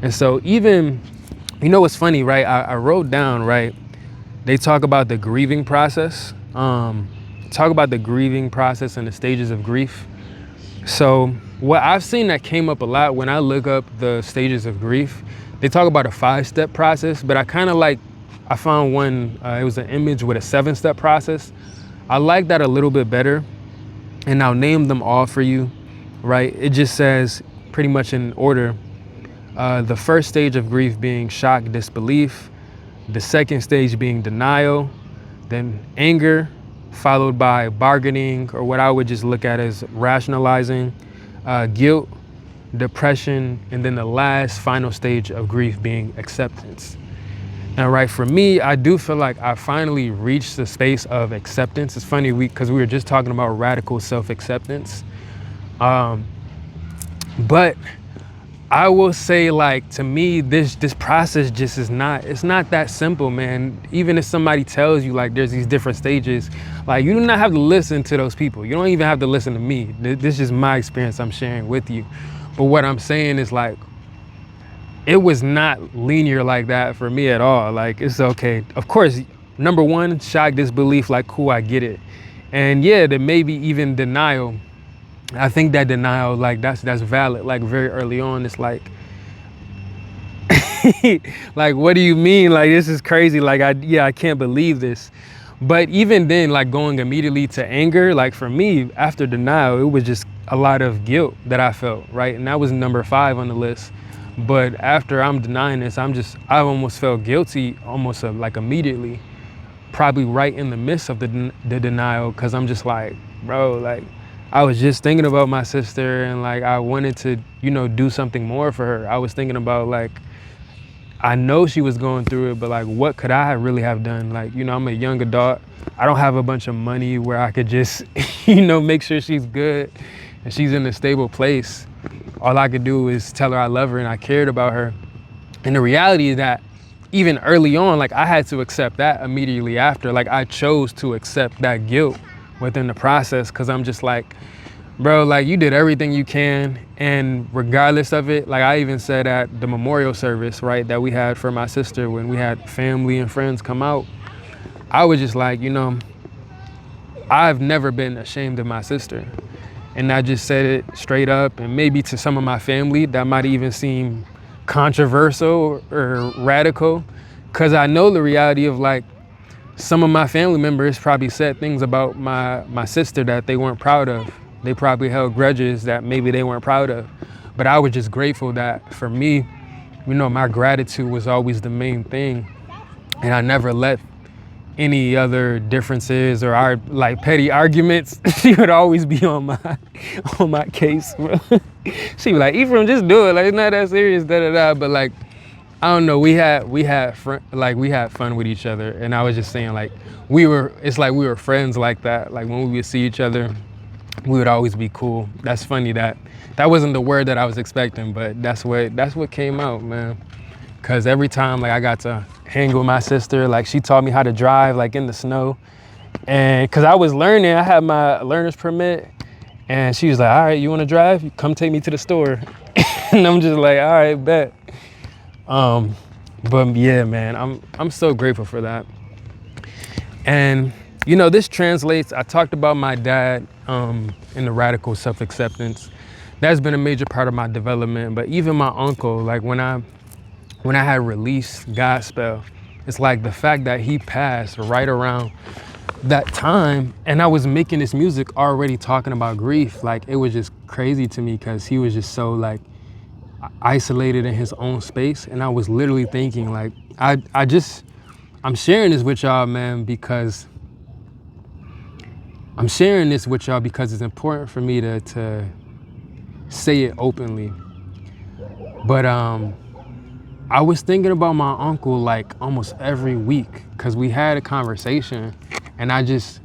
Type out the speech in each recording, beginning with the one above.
And so even, you know what's funny, right? I wrote down, right? They talk about the grieving process. Talk about the grieving process and the stages of grief. So what I've seen that came up a lot when I look up the stages of grief, they talk about a 5-step process, but I found one, it was an image with a 7-step process. I like that a little bit better, and I'll name them all for you, right? It just says pretty much in order, the first stage of grief being shock, disbelief, the second stage being denial, then anger, followed by bargaining, or what I would just look at as rationalizing, guilt, depression, and then the last final stage of grief being acceptance. And right, for me, I do feel like I finally reached the space of acceptance. It's funny, because we were just talking about radical self-acceptance. But I will say, like, to me, this process just is not, it's not that simple, man. Even if somebody tells you, like, there's these different stages, like, you do not have to listen to those people. You don't even have to listen to me. This is my experience I'm sharing with you. But what I'm saying is, like, it was not linear like that for me at all. Like, it's okay. Of course, number one, shock, disbelief, like, cool, I get it. And yeah, there may be even denial. I think that denial, like, that's valid. Like, very early on, it's like, like, what do you mean? Like, this is crazy. Like, I can't believe this. But even then, like, going immediately to anger, like, for me, after denial, it was just a lot of guilt that I felt, right? And that was number 5 on the list. But after I'm denying this, I almost felt guilty, almost like immediately, probably right in the midst of the denial, because I'm just like, bro, like, I was just thinking about my sister, and like, I wanted to, do something more for her. I was thinking about, like, I know she was going through it, but like, what could I really have done? Like, I'm a young adult. I don't have a bunch of money where I could just, make sure she's good and she's in a stable place. All I could do is tell her I love her and I cared about her. And the reality is that even early on, like, I had to accept that immediately after. Like, I chose to accept that guilt within the process, because I'm just like, bro, like, you did everything you can, and regardless of it, like, I even said at the memorial service, right, that we had for my sister, when we had family and friends come out, I was just like, I've never been ashamed of my sister. And I just said it straight up, and maybe to some of my family that might even seem controversial or radical, because I know the reality of, like, some of my family members probably said things about my sister that they weren't proud of. They probably held grudges that maybe they weren't proud of. But I was just grateful that, for me, my gratitude was always the main thing. And I never let any other differences or our, like, petty arguments, she would always be on my case, bro. She'd be like, Ephraim, just do it. Like, it's not that serious, da-da-da. But, like, I don't know, we had fun with each other. And I was just saying, like, it's like we were friends like that. Like, when we would see each other, we would always be cool. That's funny that wasn't the word that I was expecting, but that's what came out, man. Cause every time, like, I got to hang with my sister, like, she taught me how to drive, like, in the snow. And cause I was learning, I had my learner's permit, and she was like, all right, you wanna drive? Come take me to the store. And I'm just like, all right, bet. But yeah, man, I'm so grateful for that. And this translates, I talked about my dad in the radical self-acceptance. That's been a major part of my development. But even my uncle, like, when I had released Gospel, it's like the fact that he passed right around that time, and I was making this music already talking about grief. Like, it was just crazy to me, because he was just so, like, isolated in his own space. And I was literally thinking, like, I'm sharing this with y'all, man, because it's important for me to say it openly. But I was thinking about my uncle, like, almost every week, because we had a conversation, and I just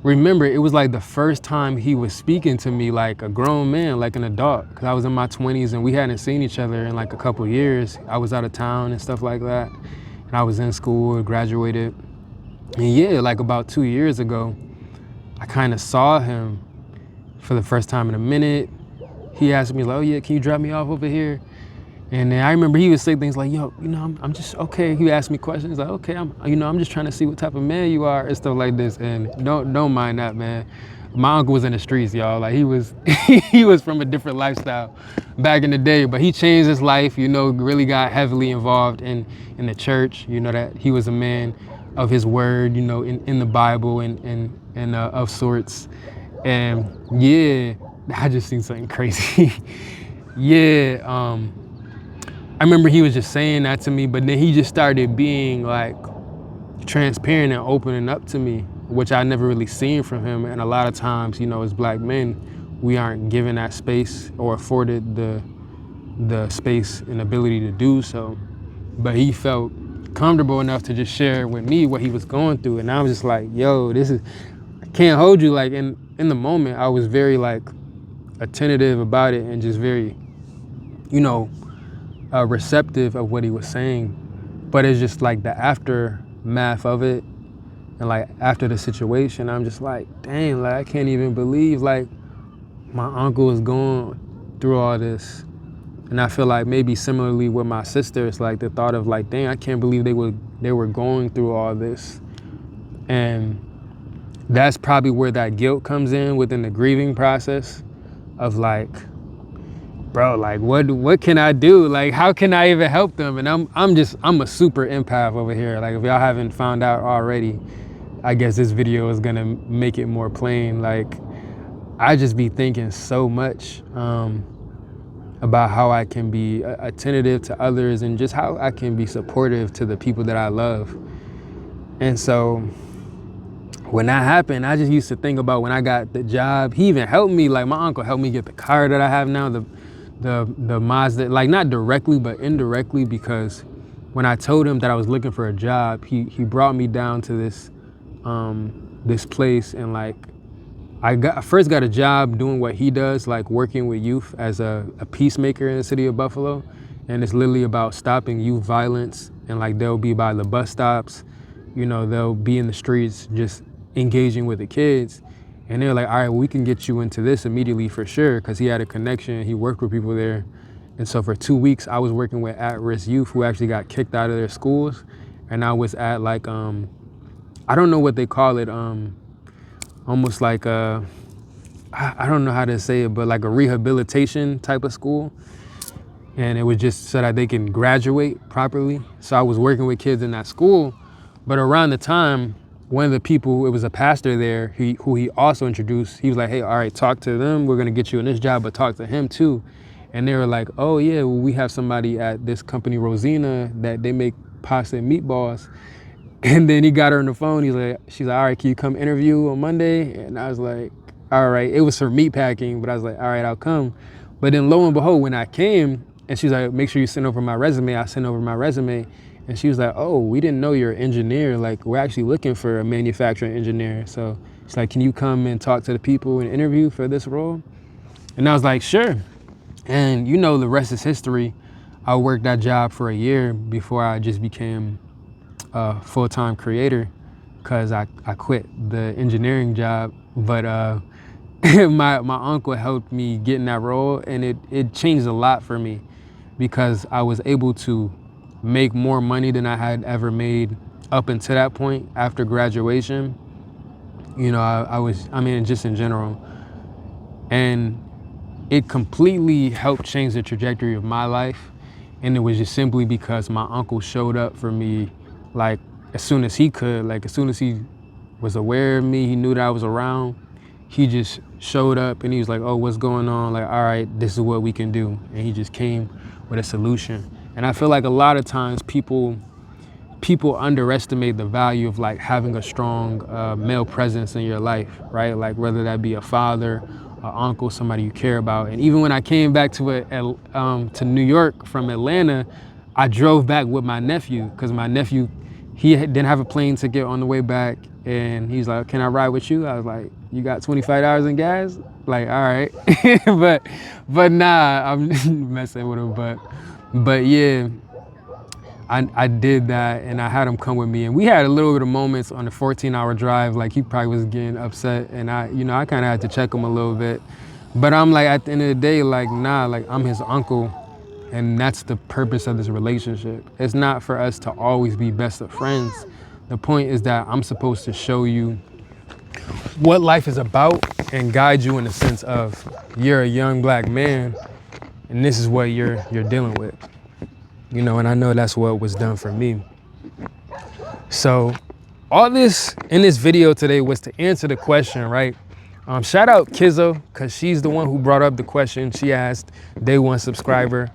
remember it was like the first time he was speaking to me like a grown man, like an adult, because I was in my 20s and we hadn't seen each other in like a couple of years. I was out of town and stuff like that, and I was in school, graduated. And yeah, like about 2 years ago, I kind of saw him for the first time in a minute. He asked me, like, oh yeah, can you drop me off over here? And then I remember he would say things like, yo, I'm just okay. He would ask me questions like, okay, I'm just trying to see what type of man you are and stuff like this. And don't mind that, man. My uncle was in the streets, y'all. Like he was, he was from a different lifestyle back in the day, but he changed his life, really got heavily involved in the church, that he was a man of his word, in the Bible and of sorts. And yeah, I just seen something crazy. Yeah, I remember he was just saying that to me, but then he just started being like transparent and opening up to me, which I never really seen from him. And a lot of times, as black men, we aren't given that space or afforded the space and ability to do so. But he felt comfortable enough to just share with me what he was going through. And I was just like, yo, I can't hold you. Like in the moment, I was very like attentive about it and just very, you know, receptive of what he was saying. But it's just like the aftermath of it and like after the situation, I'm just like, dang, like I can't even believe like my uncle is going through all this. And I feel like maybe similarly with my sister, it's like the thought of like, dang, I can't believe they were going through all this. And that's probably where that guilt comes in within the grieving process of like, bro, like what can I do? Like how can I even help them? And I'm a super empath over here. Like if y'all haven't found out already, I guess this video is gonna make it more plain. Like I just be thinking so much about how I can be attentive to others and just how I can be supportive to the people that I love. And so when that happened, I just used to think about when I got the job. He even helped me, like my uncle helped me get the car that I have now, the Mazda, like not directly, but indirectly, because when I told him that I was looking for a job, he brought me down to this place, and like I first got a job doing what he does, like working with youth as a peacemaker in the city of Buffalo. And it's literally about stopping youth violence. And like they'll be by the bus stops, they'll be in the streets just engaging with the kids. And they're like, all right, well, we can get you into this immediately for sure, because he had a connection, he worked with people there. And so for 2 weeks, I was working with at-risk youth who actually got kicked out of their schools. And I was at like, I don't know what they call it, almost like I don't know how to say it, but like a rehabilitation type of school. And it was just so that they can graduate properly. So I was working with kids in that school. But around the time, one of the people, it was a pastor there, who he also introduced, he was like, hey, all right, talk to them. We're gonna get you in this job, but talk to him too. And they were like, oh yeah, well, we have somebody at this company, Rosina, that they make pasta and meatballs. And then he got her on the phone. She's like, all right, can you come interview on Monday? And I was like, all right. It was for meat packing, but I was like, all right, I'll come. But then lo and behold, when I came, and she was like, make sure you send over my resume. I sent over my resume. And she was like, oh, we didn't know you're an engineer. Like, we're actually looking for a manufacturing engineer. So she's like, can you come and talk to the people and interview for this role? And I was like, sure. And the rest is history. I worked that job for a year before I just became a full-time creator, because I quit the engineering job. But my uncle helped me get in that role, and it changed a lot for me, because I was able to make more money than I had ever made up until that point after graduation. I mean, just in general. And it completely helped change the trajectory of my life. And it was just simply because my uncle showed up for me, like as soon as he could, like as soon as he was aware of me, he knew that I was around, he just showed up and he was like, oh, what's going on? Like, all right, this is what we can do. And he just came with a solution. And I feel like a lot of times people underestimate the value of like having a strong male presence in your life, right? Like whether that be a father, an uncle, somebody you care about. And even when I came back to New York from Atlanta, I drove back with my nephew, because my nephew, didn't have a plane ticket on the way back. And he's like, can I ride with you? I was like, you got $25 in gas? Like, all right. but nah, I'm messing with him. But yeah, I did that, and I had him come with me, and we had a little bit of moments on the 14-hour drive. Like he probably was getting upset, and I kind of had to check him a little bit. But I'm like, at the end of the day, like, nah, like I'm his uncle, And that's the purpose of this relationship. It's not for us to always be best of friends. The point is that I'm supposed to show you what life is about and guide you in the sense of you're a young black man and this is what you're dealing with. You know, and I know that's what was done for me. So all this in this video today was to answer the question, right? Shout out Kizzo, because she's the one who brought up the question. She asked day one subscriber.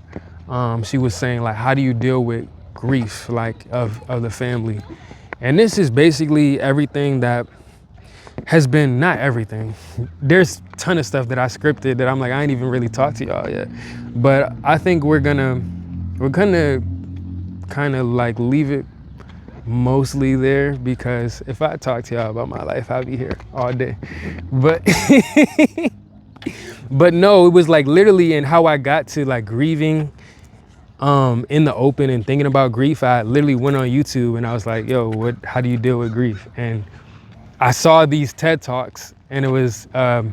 She was saying, like, how do you deal with grief, like, of the family? And this is basically everything that has been, not everything. There's a ton of stuff that I scripted that I'm like, I ain't even really talked to y'all yet. But I think we're gonna kind of like leave it mostly there, because if I talk to y'all about my life, I'll be here all day. But but no, it was like literally in how I got to like grieving in the open and thinking about grief. I literally went on YouTube and I was like, yo, how do you deal with grief? And I saw these TED Talks, and it was a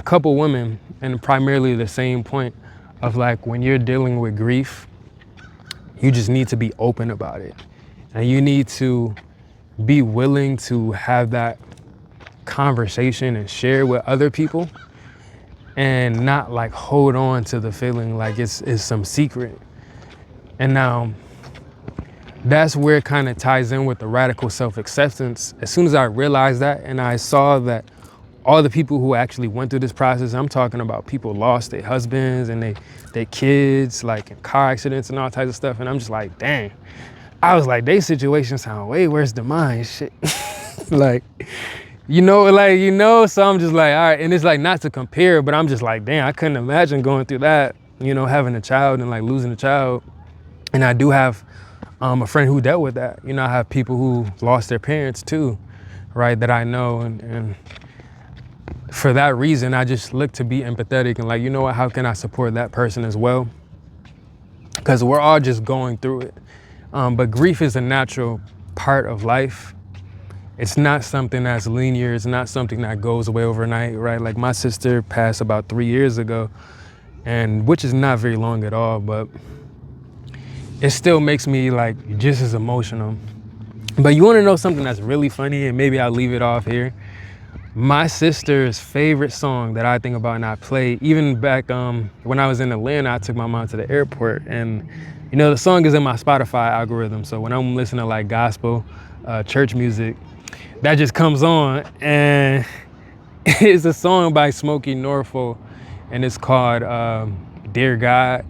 couple women, and primarily the same point of like, when you're dealing with grief, you just need to be open about it. And you need to be willing to have that conversation and share with other people, and not like hold on to the feeling like it's some secret. And now that's where it kind of ties in with the radical self-acceptance. As soon as I realized that, and I saw that all the people who actually went through this process, I'm talking about people lost their husbands and their kids, like in car accidents and all types of stuff. And I'm just like, dang. I was like, they situations sound way worse than mine, shit. like, so I'm just like, all right. And it's like, not to compare, but I'm just like, damn, I couldn't imagine going through that, having a child and like losing a child. And I do have a friend who dealt with that. I have people who lost their parents too, right, that I know. And for that reason, I just look to be empathetic and like, you know what, how can I support that person as well? Because we're all just going through it. But grief is a natural part of life. It's not something that's linear. It's not something that goes away overnight, right? Like my sister passed about 3 years ago, and which is not very long at all, but it still makes me like just as emotional. But you want to know something that's really funny, and maybe I'll leave it off here. My sister's favorite song that I think about and I play, even back when I was in Atlanta, I took my mom to the airport, and the song is in my Spotify algorithm. So when I'm listening to like gospel, church music, that just comes on, and it's a song by Smokey Norfolk, and it's called Dear God,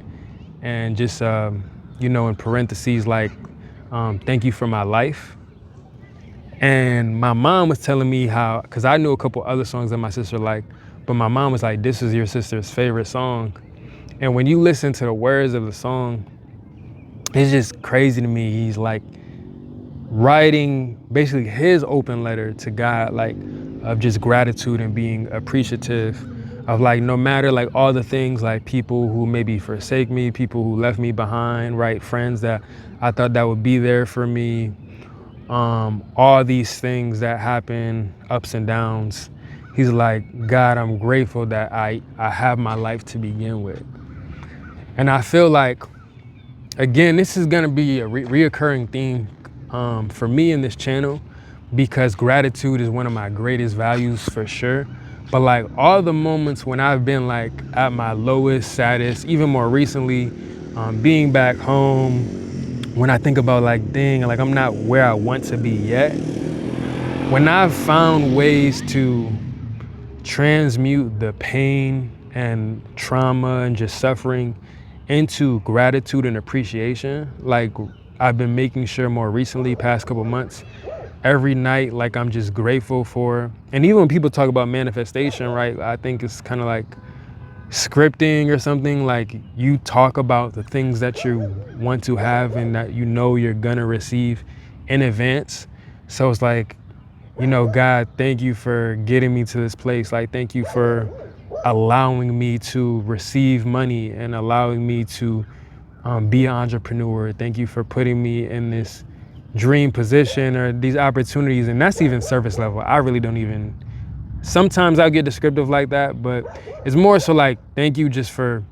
and just in parentheses like thank you for my life. And my mom was telling me how, because I knew a couple other songs that my sister liked, but my mom was like, this is your sister's favorite song. And when you listen to the words of the song, it's just crazy to me. He's like writing basically his open letter to God, like of just gratitude and being appreciative of like, no matter like all the things, like people who maybe forsake me, people who left me behind, right? Friends that I thought that would be there for me. All these things that happen, ups and downs. He's like, God, I'm grateful that I have my life to begin with. And I feel like, again, this is gonna be a reoccurring theme for me in this channel, because gratitude is one of my greatest values for sure. But like all the moments when I've been like at my lowest, saddest, even more recently, being back home, when I think about like, dang, like I'm not where I want to be yet. When I've found ways to transmute the pain and trauma and just suffering into gratitude and appreciation, like I've been making sure more recently, past couple months, every night, like I'm just grateful for. And even when people talk about manifestation, right, I think it's kind of like scripting or something. Like you talk about the things that you want to have and that you're gonna receive in advance. So it's like, God, thank you for getting me to this place. Like, thank you for allowing me to receive money and allowing me to be an entrepreneur. Thank you for putting me in this dream position or these opportunities. And that's even surface level. I really don't even, sometimes I'll get descriptive like that, but it's more so like, thank you just for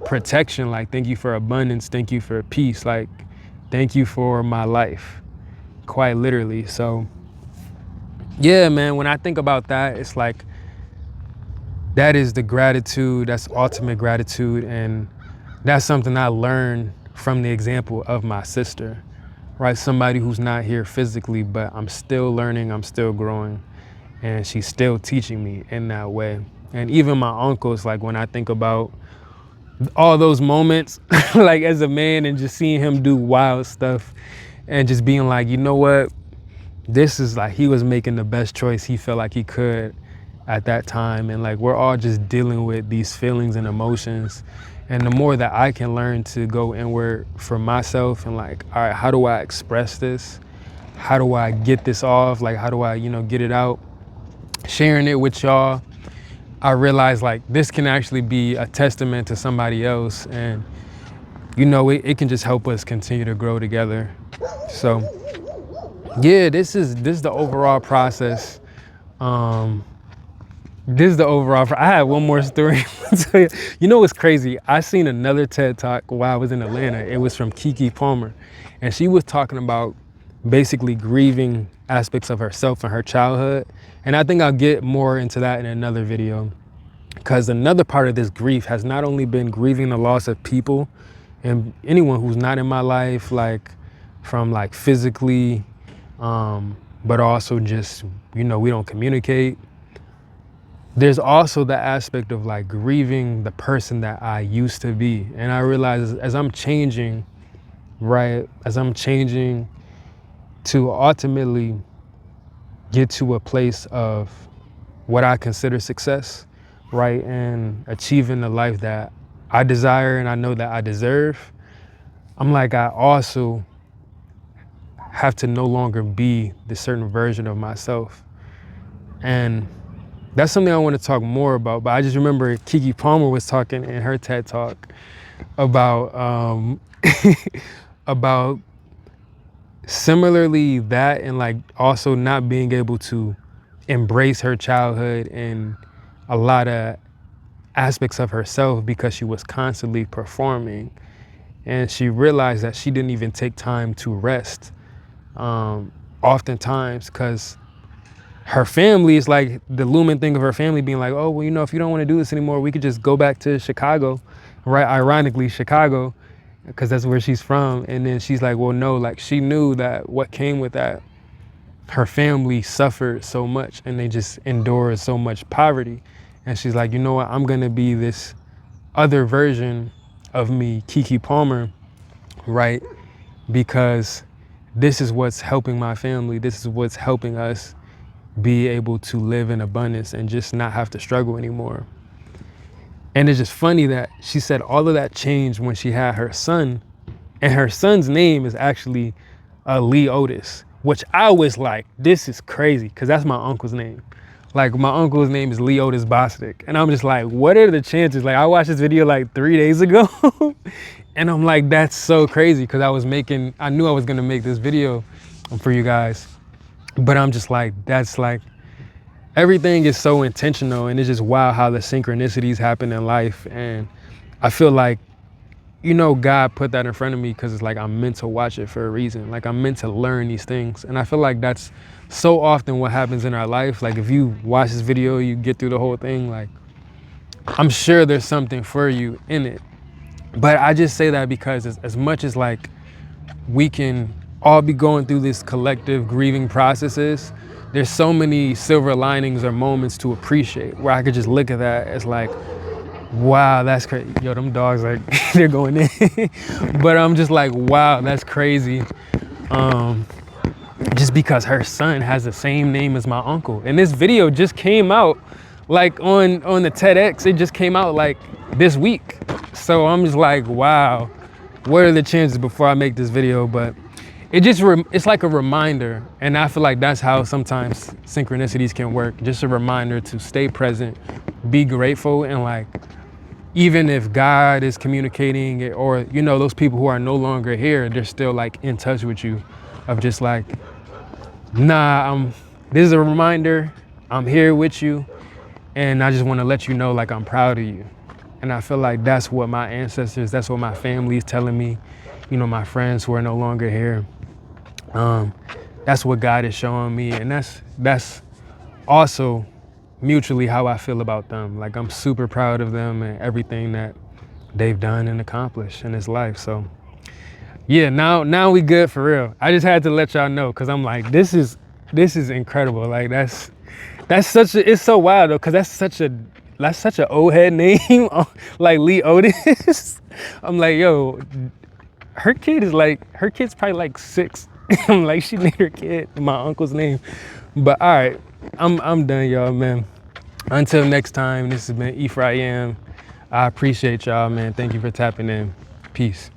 protection. Like, thank you for abundance. Thank you for peace. Like, thank you for my life, quite literally. So yeah, man, when I think about that, it's like, that is the gratitude, that's ultimate gratitude. And that's something I learned from the example of my sister, right? Somebody who's not here physically, but I'm still learning, I'm still growing, and she's still teaching me in that way. And even my uncles, like when I think about all those moments, like as a man, and just seeing him do wild stuff and just being like, you know what? This is like, he was making the best choice he felt like he could at that time. And like, we're all just dealing with these feelings and emotions. And the more that I can learn to go inward for myself and like, all right, how do I express this? How do I get this off? Like, how do I, get it out? Sharing it with y'all, I realized like this can actually be a testament to somebody else. And, it can just help us continue to grow together. So yeah, this is the overall process. This is the overall. I had one more story to tell you. You know what's crazy? I seen another TED Talk while I was in Atlanta. It was from Keke Palmer. And she was talking about basically grieving aspects of herself and her childhood. And I think I'll get more into that in another video. Because another part of this grief has not only been grieving the loss of people and anyone who's not in my life, like from like physically, but also just, we don't communicate. There's also the aspect of like grieving the person that I used to be. And I realize as I'm changing, right, as I'm changing to ultimately get to a place of what I consider success, right, and achieving the life that I desire and I know that I deserve, I'm like, I also have to no longer be this certain version of myself. And that's something I want to talk more about. But I just remember Keke Palmer was talking in her TED Talk about about similarly that, and like also not being able to embrace her childhood and a lot of aspects of herself because she was constantly performing. And she realized that she didn't even take time to rest, oftentimes, because her family is like the looming thing of her family being like, oh, well, if you don't want to do this anymore, we could just go back to Chicago, right? Ironically, Chicago, because that's where she's from. And then she's like, well, no, like she knew that what came with that, her family suffered so much and they just endured so much poverty. And she's like, you know what? I'm going to be this other version of me, Keke Palmer, right? Because this is what's helping my family. This is what's helping us be able to live in abundance and just not have to struggle anymore. And it's just funny that she said all of that changed when she had her son, and her son's name is actually Lee Otis, which I was like, this is crazy, because that's my uncle's name. Like, my uncle's name is Lee Otis Bostic. And I'm just like, what are the chances? Like, I watched this video like 3 days ago and I'm like, that's so crazy, because I knew I was gonna make this video for you guys. But I'm just like, that's like, everything is so intentional, and it's just wild how the synchronicities happen in life. And I feel like, God put that in front of me because it's like I'm meant to watch it for a reason. Like, I'm meant to learn these things. And I feel like that's so often what happens in our life. Like, if you watch this video, you get through the whole thing, like, I'm sure there's something for you in it. But I just say that because as much as like we can all be going through this collective grieving processes, there's so many silver linings or moments to appreciate where I could just look at that as like, wow, that's crazy. Yo, them dogs, like, they're going in. But I'm just like, wow, that's crazy. Just because her son has the same name as my uncle. And this video just came out like on the TEDx. It just came out like this week. So I'm just like, wow, what are the chances before I make this video? But it's like a reminder. And I feel like that's how sometimes synchronicities can work. Just a reminder to stay present, be grateful, and like, even if God is communicating it, or, those people who are no longer here, they're still like in touch with you, of just like, nah, this is a reminder, I'm here with you. And I just want to let you know, like, I'm proud of you. And I feel like that's what my ancestors, that's what my family is telling me, you know, my friends who are no longer here. That's what God is showing me. And that's also mutually how I feel about them. Like, I'm super proud of them and everything that they've done and accomplished in this life. So yeah, now we good for real. I just had to let y'all know, because I'm like, this is incredible. Like, that's such a, it's so wild though, because that's such a old head name. Like Lee Otis. I'm like, yo, her kid's probably like 6. I'm like, she named her kid my uncle's name. But all right, I'm done, y'all, man. Until next time, this has been Ephraim. I appreciate y'all, man. Thank you for tapping in. Peace.